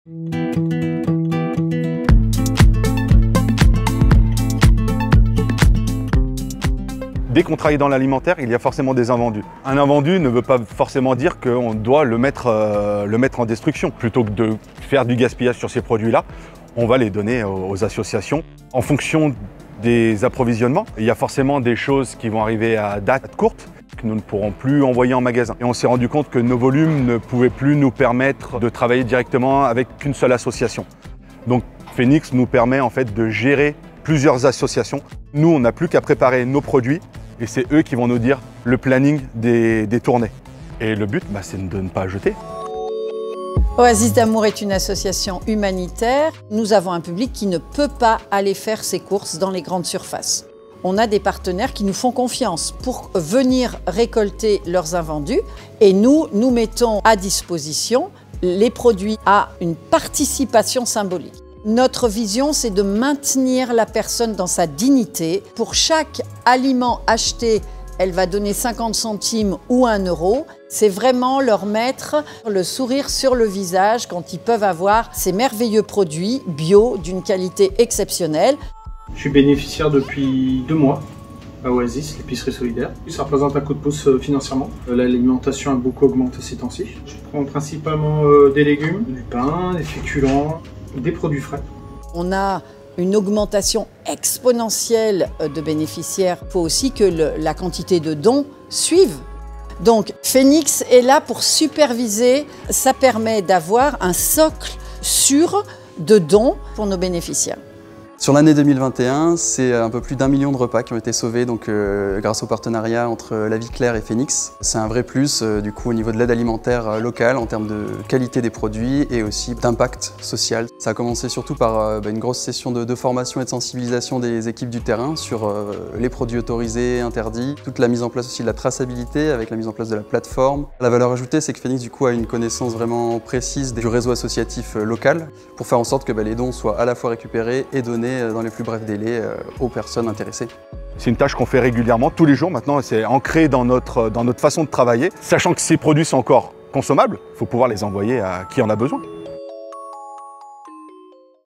Dès qu'on travaille dans l'alimentaire, il y a forcément des invendus. Un invendu ne veut pas forcément dire qu'on doit le mettre en destruction. Plutôt que de faire du gaspillage sur ces produits-là, on va les donner aux associations. En fonction des approvisionnements, il y a forcément des choses qui vont arriver à date courte que nous ne pourrons plus envoyer en magasin. Et on s'est rendu compte que nos volumes ne pouvaient plus nous permettre de travailler directement avec qu'une seule association. Donc Phoenix nous permet en fait de gérer plusieurs associations. Nous, on n'a plus qu'à préparer nos produits et c'est eux qui vont nous dire le planning des tournées. Et le but, c'est de ne pas jeter. Oasis d'Amour est une association humanitaire. Nous avons un public qui ne peut pas aller faire ses courses dans les grandes surfaces. On a des partenaires qui nous font confiance pour venir récolter leurs invendus et nous mettons à disposition les produits à une participation symbolique. Notre vision, c'est de maintenir la personne dans sa dignité. Pour chaque aliment acheté, elle va donner 50 centimes ou 1 euro. C'est vraiment leur mettre le sourire sur le visage quand ils peuvent avoir ces merveilleux produits bio d'une qualité exceptionnelle. Je suis bénéficiaire depuis 2 mois à Oasis, l'épicerie solidaire. Ça représente un coup de pouce financièrement. L'alimentation a beaucoup augmenté ces temps-ci. Je prends principalement des légumes, du pain, des féculents, des produits frais. On a une augmentation exponentielle de bénéficiaires. Il faut aussi que la quantité de dons suive. Donc Phoenix est là pour superviser. Ça permet d'avoir un socle sûr de dons pour nos bénéficiaires. Sur l'année 2021, c'est un peu plus d'1 million de repas qui ont été sauvés grâce au partenariat entre La Vie Claire et Phoenix. C'est un vrai plus du coup au niveau de l'aide alimentaire locale en termes de qualité des produits et aussi d'impact social. Ça a commencé surtout par une grosse session de formation et de sensibilisation des équipes du terrain sur les produits autorisés, interdits, toute la mise en place aussi de la traçabilité avec la mise en place de la plateforme. La valeur ajoutée, c'est que Phoenix du coup a une connaissance vraiment précise du réseau associatif local pour faire en sorte que les dons soient à la fois récupérés et donnés dans les plus brefs délais aux personnes intéressées. C'est une tâche qu'on fait régulièrement, tous les jours maintenant, c'est ancré dans notre façon de travailler. Sachant que ces produits sont encore consommables, il faut pouvoir les envoyer à qui en a besoin.